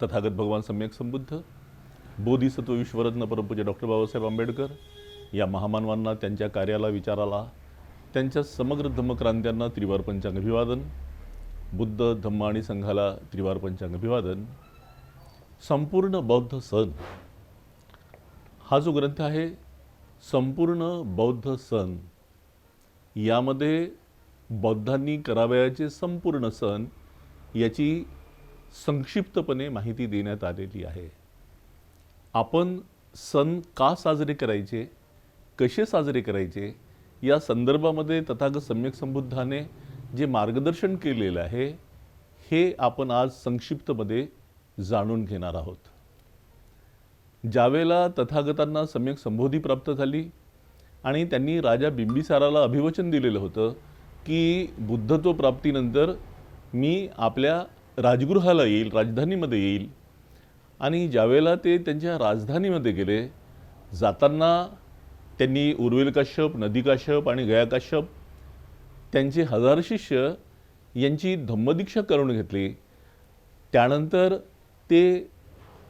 तथागत भगवान सम्यक संबुद्ध बोधिसत्व विश्वरत्न परमपूज्य डॉक्टर बाबासाहेब आंबेडकर या महामानवांना, त्यांच्या कार्याला, विचाराला, त्यांच्या समग्र धम्मक्रांत्यांना त्रिवार पंचांग अभिवादन. बुद्ध, धम्म आणि संघाला त्रिवार पंचांग अभिवादन. संपूर्ण बौद्ध सण हा जो ग्रंथ आहे, संपूर्ण बौद्ध सण, यामध्ये बौद्धांनी करावयाचे संपूर्ण सण याची संक्षिप्तपणे माहिती देण्यात आलेली आहे. आपण सण का साजरे करायचे, कसे साजरे करायचे, या संदर्भामध्ये तथागत सम्यक संबुद्धाने जे मार्गदर्शन केलेलं आहे, हे आपण आज संक्षिप्तमध्ये जाणून घेणार आहोत. ज्यावेळेला तथागतांना सम्यक संबोधी प्राप्त झाली आणि त्यांनी राजा बिंबिसाराला अभिवचन दिलेलं होतं की बुद्धत्व प्राप्तीनंतर मी आपल्या राजगृहाला येईल, राजधानीमध्ये येईल. आणि ज्यावेळेला ते त्यांच्या राजधानीमध्ये गेले, जाताना त्यांनी उर्विल काश्यप, नदी काश्यप आणि गया काश्यप त्यांचे 1000 शिष्य यांची धम्मदीक्षा करून घेतली. त्यानंतर ते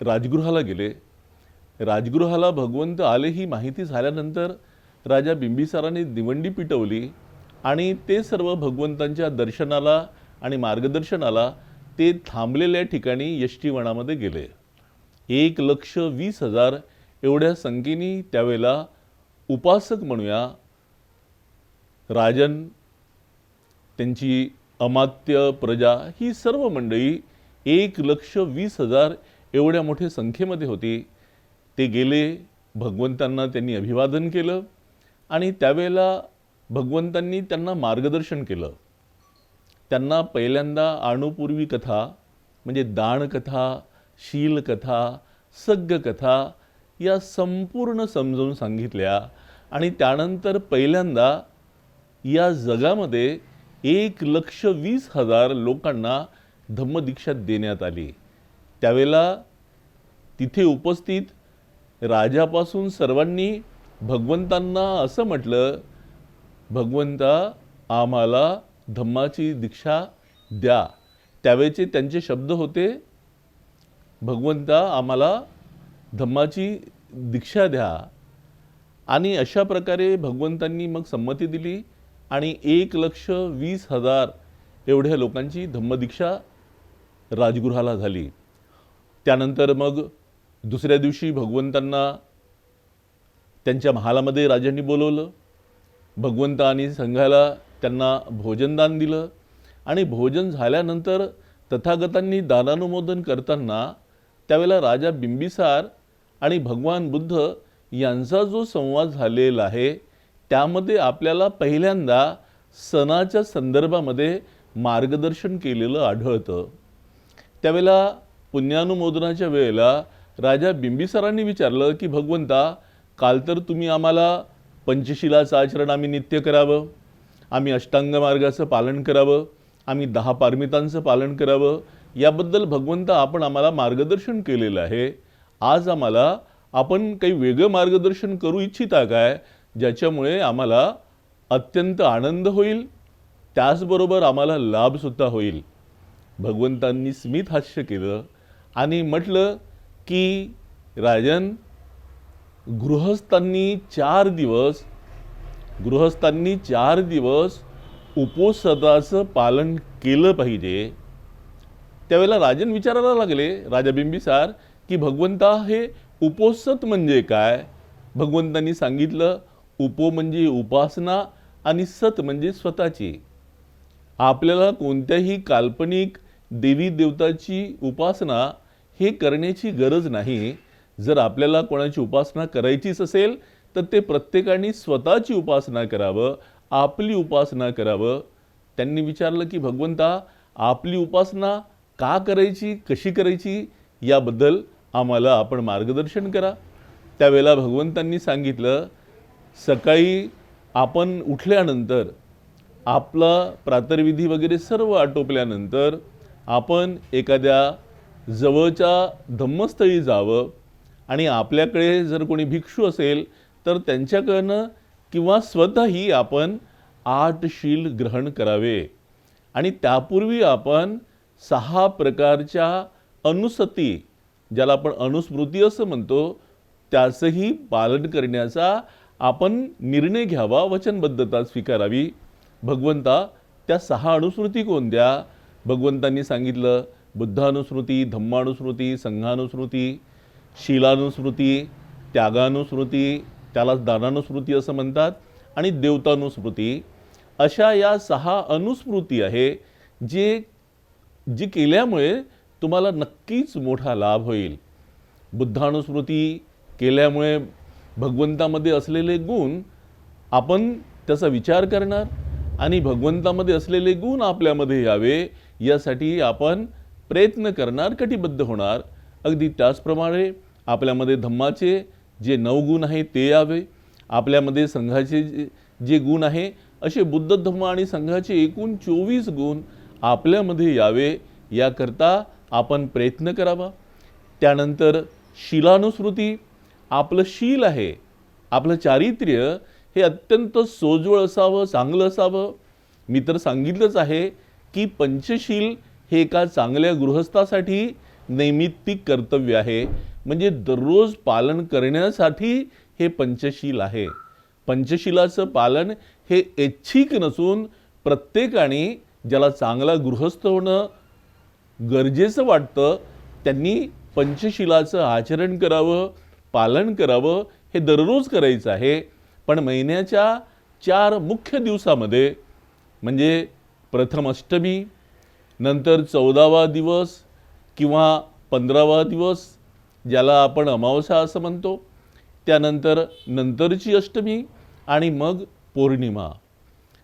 राजगृहाला गेले. राजगृहाला भगवंत आले ही माहिती झाल्यानंतर राजा बिंबिसाराने दिवंडी पिटवली आणि ते सर्व भगवंतांच्या दर्शनाला आणि मार्गदर्शनाला ते थांबलेल्या ठिकाणी यष्टीवनामध्ये गेले. 1,20,000 एवढ्या संख्येने त्यावेळेला उपासक म्हणूया, राजन, त्यांची अमात्य, प्रजा, ही सर्व मंडळी 1,20,000 एवढ्या मोठ्या संख्येमध्ये होती. ते गेले, भगवंतांना त्यांनी अभिवादन केलं आणि त्यावेळेला भगवंतांनी त्यांना मार्गदर्शन केलं. त्यांना पहिल्यांदा अणुपूर्वी कथा म्हणजे दानकथा, शीलकथा, सग्गकथा या संपूर्ण समजावून सांगितल्या आणि त्यानंतर पहिल्यांदा या जगामध्ये 1,20,000 लोकांना धम्मदीक्षा देण्यात आली. त्यावेळेला तिथे उपस्थित राजापासून सर्वांनी भगवंतांना असं म्हटलं, भगवंता आम्हाला धम्माची दीक्षा द्या. त्यावेळेचे त्यांचे शब्द होते, भगवंता आम्हाला धम्माची दीक्षा द्या. आणि अशा प्रकारे भगवंतांनी मग संमती दिली आणि 1,20,000 एवढ्या लोकांची धम्मदीक्षा राजगृहाला झाली. त्यानंतर मग दुसऱ्या दिवशी भगवंतांना त्यांच्या महालामध्ये राजांनी बोलवलं. भगवंत आणि संघाला त्यांना भोजनदान दिलं आणि भोजन झाल्यानंतर तथागतांनी दानानुमोदन करताना त्यावेळेला राजा बिंबिसार आणि भगवान बुद्ध यांचा जो संवाद झालेला आहे, त्यामध्ये आपल्याला पहिल्यांदा सणाच्या संदर्भामध्ये मार्गदर्शन केलेलं आढळतं. त्यावेळेला पुण्यानुमोदनाच्या वेळेला राजा बिंबिसारांनी विचारलं की भगवंता, काल तर तुम्ही आम्हाला पंचशिलाचं आचरण आम्ही नित्य करावं, आम्ही अष्टांग मार्गाचं पालन करावं, आम्ही 10 पारमितांचं पालन करावं, याबद्दल भगवंत आपण आम्हाला मार्गदर्शन केलेलं आहे. आज आम्हाला आपण काही वेगळं मार्गदर्शन करू इच्छिता काय, ज्याच्यामुळे आम्हाला अत्यंत आनंद होईल, त्याचबरोबर आम्हाला लाभसुद्धा होईल. भगवंतांनी स्मित हास्य केलं आणि म्हटलं की राजन, गृहस्थांनी 4 दिवस उपोषणाचं पालन केलं पाहिजे. त्यावेळेला राजन विचारायला लागले, राजा बिंबिसार, की भगवंता हे उपोषण म्हणजे काय. भगवंतांनी सांगितलं, उपो म्हणजे उपासना आणि सत म्हणजे स्वतःची. आपल्याला कोणत्याही काल्पनिक देवी देवताची उपासना हे करण्याची गरज नाही. जर आपल्याला कोणाची उपासना करायचीच असेल तर ते प्रत्येकाने स्वतःची उपासना करावं, आपली उपासना करावं. त्यांनी विचारलं की भगवंता, आपली उपासना का करायची, कशी करायची, याबद्दल आम्हाला आपण मार्गदर्शन करा. त्यावेळेला भगवंतांनी सांगितलं, सकाळी आपण उठल्यानंतर आपला प्रातर्विधी वगैरे सर्व आटोपल्यानंतर आपण एखाद्या जवळच्या धम्मस्थळी जावं आणि आपल्याकडे जर कोणी भिक्षू असेल तर त्यांच्याकडनं किंवा स्वतःही आपण 8 शील ग्रहण करावे आणि त्यापूर्वी आपण 6 प्रकारच्या अनुसती, ज्याला आपण अनुस्मृती असं म्हणतो, त्याचंही पालन करण्याचा आपण निर्णय घ्यावा, वचनबद्धता स्वीकारावी. भगवंता, त्या 6 अनुस्मृती कोणत्या? भगवंतांनी सांगितलं, बुद्धानुस्मृती, धम्मानुस्मृती, संघानुस्मृती, शीलानुस्मृती, त्यागानुस्मृती, त्यालाच दानानुस्मृती असं म्हणतात, आणि देवतानुस्मृती. अशा या 6 अनुस्मृती आहे जी केल्यामुळे तुम्हाला नक्कीच मोठा लाभ होईल. बुद्धानुस्मृती केल्यामुळे भगवंतामध्ये असलेले गुण आपण त्याचा विचार करणार आणि भगवंतामध्ये असलेले गुण आपल्यामध्ये यावे यासाठी आपण प्रयत्न करणार, कटिबद्ध होणार. अगदी त्याचप्रमाणे आपल्यामध्ये धम्माचे जे 9 गुण आहेत ते यावे, आपल्यामध्ये संघाचे जे गुण आहे, असे बुद्ध धम्म आणि संघाचे एकूण 24 गुण आपल्यामध्ये यावे याकरता आपण प्रयत्न करावा. त्यानंतर शीलानुस्मृती, आपलं शील आहे, आपलं चारित्र्य हे अत्यंत सोज्वळ असावं, चांगलं असावं. मी तर सांगितलंच आहे की पंचशील हे एका चांगल्या गृहस्थासाठी नैमित्तिक कर्तव्य आहे, म्हणजे दररोज पालन करण्यासाठी हे पंचशील आहे. पंचशीलाचं पालन हे ऐच्छिक नसून प्रत्येकाने ज्याला चांगला गृहस्थ होणं गरजेचं वाटतं त्यांनी पंचशीलाचं आचरण करावं, पालन करावं. हे दररोज करायचं आहे. पण महिन्याच्या 4 मुख्य दिवसामध्ये, म्हणजे प्रथम अष्टमी, नंतर 14वा दिवस किंवा 15वा दिवस ज्याला आपण अमावस्या असं म्हणतो, त्यानंतर नंतरची अष्टमी आणि मग पौर्णिमा.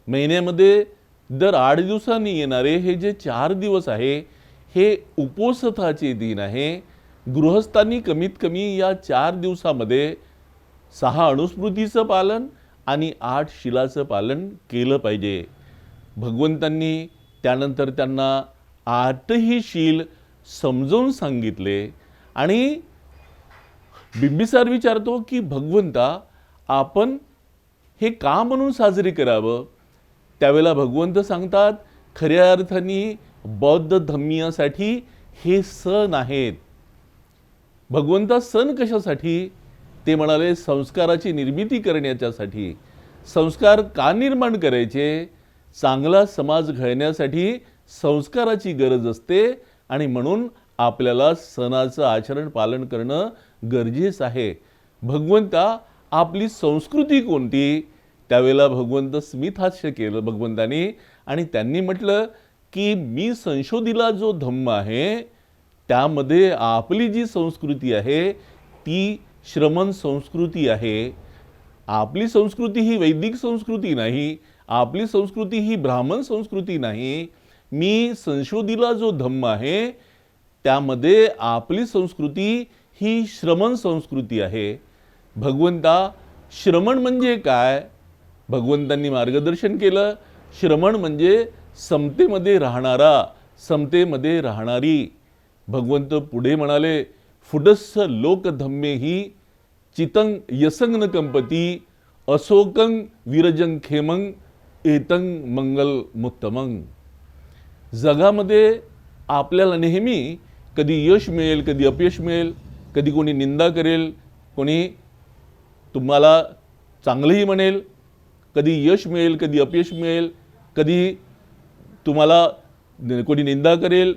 महिन्यामध्ये दर 8 दिवसांनी येणारे हे जे 4 दिवस आहे हे उपोषथाचे दिन आहे. गृहस्थांनी कमीत कमी या 4 दिवसामध्ये 6 अनुस्मृतीचं पालन आणि 8 शिलाचं पालन केलं पाहिजे. भगवंतांनी त्यानंतर त्यांना 8ही शील समजावून सांगितले आणि बिंबिसार विचारतो की भगवंता, आपण हे का म्हणून साजरे करावं? त्यावेळेला भगवंत सांगतात, खऱ्या अर्थाने बौद्ध धम्मीयासाठी हे सण आहेत. भगवंता सण कशासाठी? ते म्हणाले संस्काराची निर्मिती करण्याच्यासाठी. संस्कार का निर्माण करायचे? चांगला समाज घडण्यासाठी संस्काराची गरज असते आणि म्हणून आपल्याला सणाचं आचरण पालन करणं गरजेचं आहे. भगवंता, आपली संस्कृती कोणती? त्यावेळेला भगवंत स्मितहास्य केलं भगवंतानी आणि त्यांनी म्हटलं की मी संशोधिला जो धम्म आहे त्यामध्ये आपली जी संस्कृती आहे ती श्रमण संस्कृती आहे. आपली संस्कृती ही वैदिक संस्कृती नाही, आपली संस्कृती ही ब्राह्मण संस्कृती नाही. मी संशोधिला जो धम्म आहे त्यामध्ये आपली संस्कृती ही श्रमण संस्कृती आहे. भगवंता, श्रमण म्हणजे काय? भगवंतांनी मार्गदर्शन केलं. श्रमण म्हणजे समतेमध्ये राहणारा, समतेमध्ये राहणारी. भगवंत पुढे म्हणाले, फुडस्स लोकधम्मे ही चितं यसंग न कंपती असोकं विरजं खेमंग एतं मंगल मुत्तमंग. जगामध्ये आपल्याला नेहमी कधी यश मिळेल, कधी अपयश मिळेल, कधी कोणी निंदा करेल, कोणी तुम्हाला चांगलंही म्हणेल, कधी यश मिळेल, कधी अपयश मिळेल, कधी तुम्हाला कोणी निंदा करेल,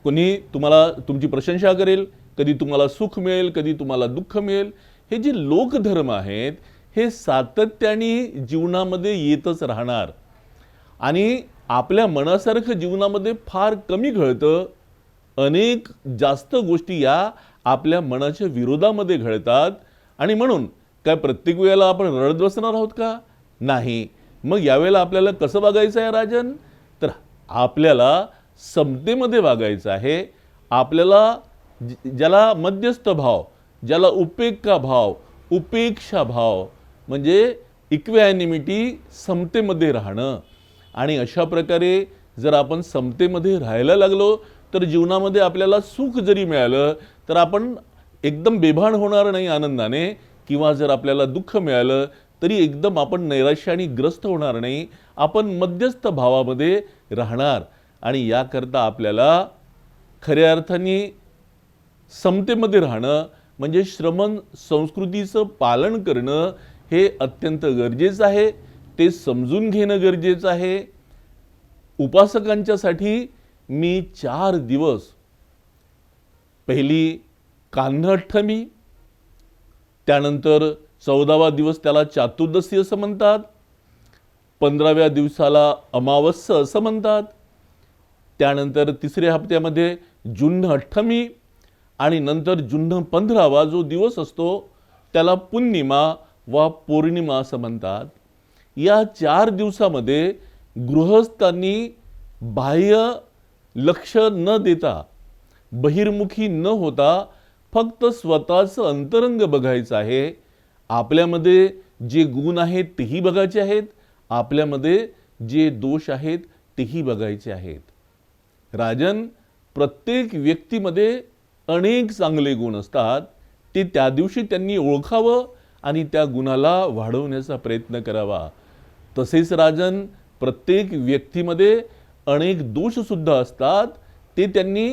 कोणी तुम्हाला तुमची प्रशंसा करेल, कधी तुम्हाला सुख मिळेल, कधी तुम्हाला दुःख मिळेल. हे जे लोकधर्म आहेत हे सातत्याने जीवनामध्ये येतच राहणार आणि आपल्या मनासारखं जीवनामध्ये फार कमी घडतं. अनेक जास्त गोष्टी या आपल्या मनाच्या विरोधामध्ये घडतात आणि म्हणून काय प्रत्येक वेळेला आपण रडत बसणार आहोत का? नाही. मग यावेळेला आपल्याला कसं वागायचं आहे राजन? तर आपल्याला समतेमध्ये वागायचं आहे. आपल्याला ज्याला मध्यस्थ भाव, ज्याला उपेक्षा भाव, उपेक्षा भाव म्हणजे इक्वॅनिमिटी, समतेमध्ये राहणं. आणि अशा प्रकारे जर आपण समतेमध्ये राहायला लागलो तर जीवनामध्ये आपल्याला सुख जरी मिळालं तर आपण एकदम बेभान होणार नाही आनंदाने, किंवा जर आपल्याला दुःख मिळालं तरी एकदम आपण नैराश्याने ग्रस्त होणार नाही. आपण मध्यस्थ भावामध्ये राहणार आणि याकरता आपल्याला खऱ्या अर्थाने समतेमध्ये राहणं म्हणजे श्रमण संस्कृतीचं पालन करणं हे अत्यंत गरजेचं आहे. ते समजून घेणं गरजेचं आहे. उपासकांच्यासाठी मी 4 दिवस, पहिली कान्हअष्टमी, त्यानंतर 14वा दिवस त्याला चातुर्दशी असं म्हणतात, 15व्या दिवसाला अमावस्या असं म्हणतात, त्यानंतर तिसऱ्या हप्त्यामध्ये जुन्न अष्टमी आणि नंतर जुन्न 15वा जो दिवस असतो त्याला पुर्णिमा वा पौर्णिमा असं म्हणतात. या 4 दिवसामध्ये गृहस्थांनी बाह्य लक्ष न देता, बहिर्मुखी न होता फक्त स्वतःचं अंतरंग बघायचं आहे. आपल्यामध्ये जे गुण आहेत तेही बघायचे आहेत, आपल्यामध्ये जे दोष आहेत तेही बघायचे आहेत. राजन, प्रत्येक व्यक्तीमध्ये अनेक चांगले गुण असतात. ते त्या दिवशी त्यांनी ओळखावं आणि त्या गुणाला वाढवण्याचा प्रयत्न करावा. तसेच राजन, प्रत्येक व्यक्तीमध्ये अनेक दोषसुद्धा असतात. ते त्यांनी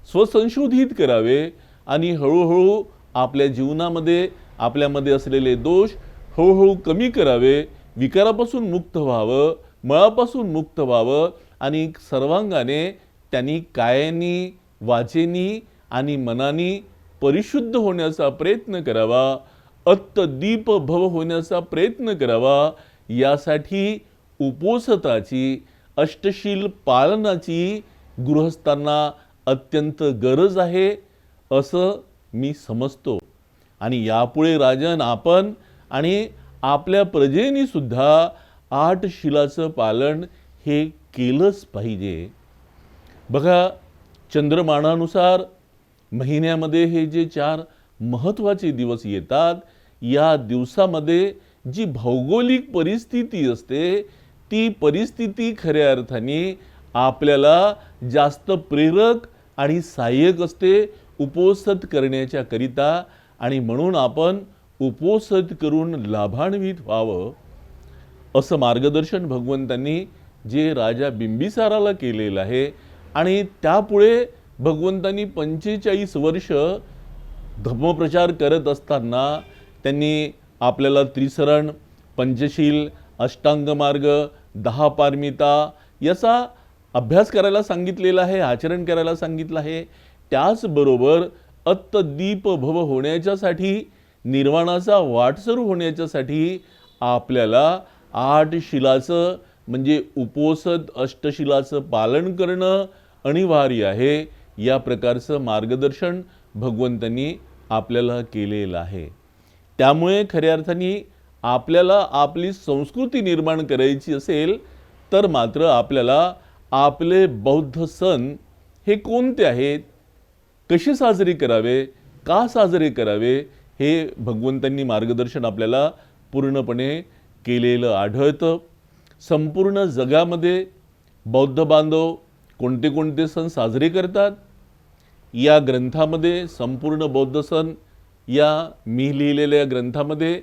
स्वसंशोधित करावे आणि हळूहळू आपल्या जीवनामध्ये आपल्यामध्ये असलेले दोष हळूहळू कमी करावे, विकारापासून मुक्त व्हावं, मळापासून मुक्त व्हावं आणि सर्वांगाने त्यांनी कायानी, वाचेनी आणि मनानी परिशुद्ध होण्याचा प्रयत्न करावा, अत्तदीप भव होण्याचा प्रयत्न करावा. यासाठी उपोषताची, अष्टशील पालनाची गृहस्थांना अत्यंत गरज आहे असं मी समजतो. आणि यापुढे राजन, आपण आणि आपल्या प्रजेनी सुद्धा 8 शिलाचं पालन हे केलंच पाहिजे. बघा, चंद्रमानानुसार महिन्यामध्ये हे जे 4 महत्त्वाचे दिवस येतात, या दिवसामध्ये जी भौगोलिक परिस्थिती असते ती परिस्थिती खऱ्या अर्थाने आपल्याला जास्त प्रेरक आणि सहाय्यक असते उपोषित करण्याच्या करिता. आणि म्हणून आपण उपोषित करून लाभान्वित व्हावं असं मार्गदर्शन भगवंतांनी जे राजा बिंबिसाराला केलेलं आहे. आणि त्यापुढे भगवंतांनी 45 वर्ष धर्मप्रचार करत असताना त्यांनी आपल्याला त्रिसरण, पंचशील, अष्टांग मार्ग, 10 पारमिता याचा अभ्यास करायला सांगितलेला आहे, आचरण करायला सांगितलं आहे. त्याचबरोबर अत्तदीप भव होण्याच्यासाठी, निर्वाणाचा वाट सुरू होण्याच्यासाठी आपल्याला 8 शिलाचं म्हणजे उपोषित अष्टशिलाचं पालन करणं अनिवार्य आहे. या प्रकारचं मार्गदर्शन भगवंतांनी आपल्याला केलेलं आहे. त्यामुळे खऱ्या अर्थाने आपल्याला आपली संस्कृती निर्माण करायची असेल तर मात्र आपल्याला आपले बौद्ध सण हे कोणते आहेत, कसे साजरे करावे, का साजरे करावे, हे भगवंतांनी मार्गदर्शन आपल्याला पूर्णपणे केलेलं आढळतं. संपूर्ण जगामध्ये बौद्ध बांधव कोणते कोणते सण साजरे करतात, या ग्रंथामध्ये संपूर्ण बौद्ध सण, या मी लिहिलेल्या ग्रंथामध्ये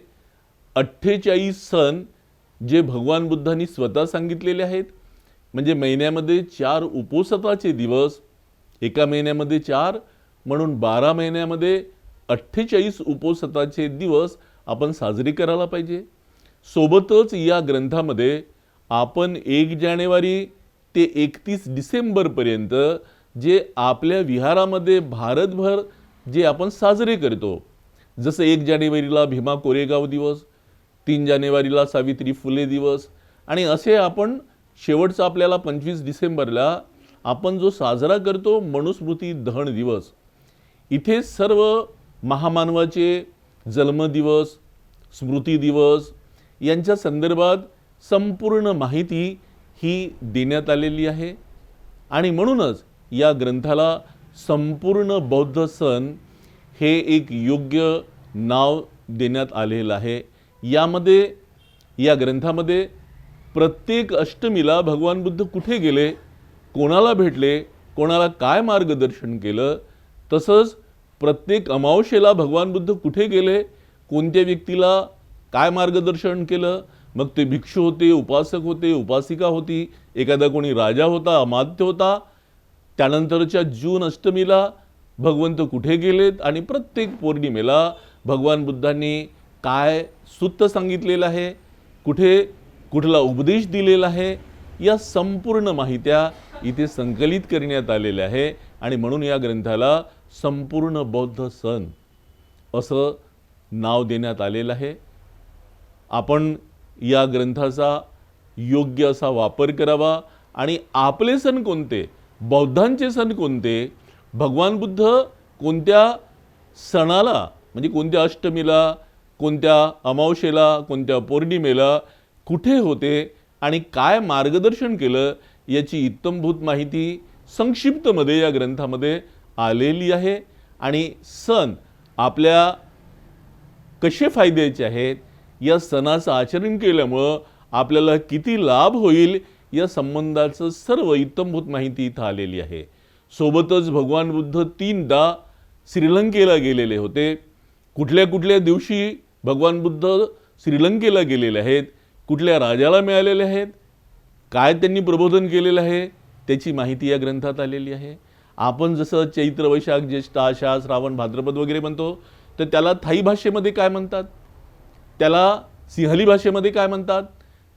48 सण जे भगवान बुद्धांनी स्वतः सांगितलेले आहेत. म्हणजे महिन्यामध्ये 4 उपोषिताचे दिवस, एका महिन्यामध्ये 4 म्हणून 12 महिन्यामध्ये 48 उपोषिताचे दिवस आपण साजरे करायला पाहिजे. सोबतच या ग्रंथामध्ये आपण 1 जानेवारी ते 31 डिसेंबरपर्यंत जे आपल्या विहारामध्ये भारतभर जे आपण साजरे करतो, जसं 1 जानेवारीला भीमा कोरेगाव दिवस, 3 जानेवारीला सावित्री फुले दिवस आणि असे आपण शेवटचा आपल्याला 25 डिसेंबरला आपण जो साजरा करतो मनुस्मृती दहन दिवस, इथे सर्व महामानवाचे जन्मदिवस, स्मृती दिवस यांच्या संदर्भात संपूर्ण माहिती ही देण्यात आलेली आहे. आणि म्हणूनच या ग्रंथाला संपूर्ण बौद्ध सण हे एक योग्य नाव देण्यात आलेलं आहे. यामध्ये, या ग्रंथामध्ये प्रत्येक अष्टमीला भगवान बुद्ध कुठे गेले, कोणाला भेटले, कोणाला काय मार्गदर्शन केलं, तसंच प्रत्येक अमावस्येला भगवान बुद्ध कुठे गेले, कोणत्या व्यक्तीला काय मार्गदर्शन केलं, मग ते भिक्षू होते, उपासक होते, उपासिका होती, एखादा कोणी राजा होता, अमात्य होता, त्यानंतरच्या जून अष्टमीला भगवंत कुठे गेलेत आणि प्रत्येक पौर्णिमेला भगवान बुद्धांनी काय सूत्र सांगितलेलं आहे, कुठला उपदेश दिलेला आहे, या संपूर्ण माहित्या इथे संकलित करण्यात आलेल्या आहे. आणि म्हणून या ग्रंथाला संपूर्ण बौद्ध सण असं नाव देण्यात आलेलं आहे. आपण या ग्रंथाचा योग्य असा वापर करावा आणि आपले सण कोणते, बौद्धांचे सण कोणते, भगवान बुद्ध कोणत्या सणाला म्हणजे कोणत्या अष्टमीला, कोणत्या अमावस्येला, कोणत्या पौर्णिमेला कुठे होते आणि काय मार्गदर्शन केलं याची इत्थंभूत माहिती संक्षिप्तमध्ये या ग्रंथामध्ये आलेली आहे. आणि सण आपल्या कसे फायद्याचे आहेत, या सणाचं आचरण केल्यामुळं आपल्याला किती लाभ होईल या संबंधाचं सर्व इत्थंभूत माहिती इथं आलेली आहे. सोबतच भगवान बुद्ध 3दा श्रीलंकेला गेलेले होते. कुठल्या कुठल्या दिवशी भगवान बुद्ध श्रीलंकेला गेलेले आहेत, कुठल्या राजाला मिळालेले आहेत, काय त्यांनी प्रबोधन केलेलं आहे त्याची माहिती या ग्रंथात आलेली आहे. आपण जसं चैत्र, वैशाख, ज्येष्ठ, आषाढ, श्रावण, भाद्रपद वगैरे म्हणतो, तर त्याला थाई भाषेमध्ये काय म्हणतात, त्याला सिंहली भाषेमध्ये काय म्हणतात,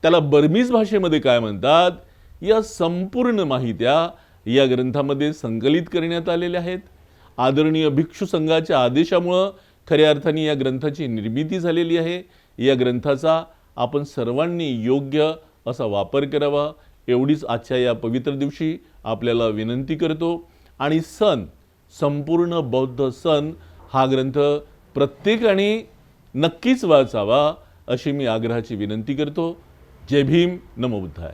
त्याला बर्मीज भाषेमध्ये काय म्हणतात, या संपूर्ण माहित्या या ग्रंथामध्ये संकलित करण्यात आलेल्या आहेत. आदरणीय भिक्षू संघाच्या आदेशामुळं खऱ्या अर्थाने या ग्रंथाची निर्मिती झालेली आहे. या ग्रंथाचा आपण सर्वांनी योग्य असा वापर करावा एवढीच आजच्या या पवित्र दिवशी आपल्याला विनंती करतो. आणि सण, संपूर्ण बौद्ध सण हा ग्रंथ प्रत्येकाने नक्कीच वाचावा अशी मी आग्रहाची विनंती करतो. जय भीम, नमो बुद्धाय.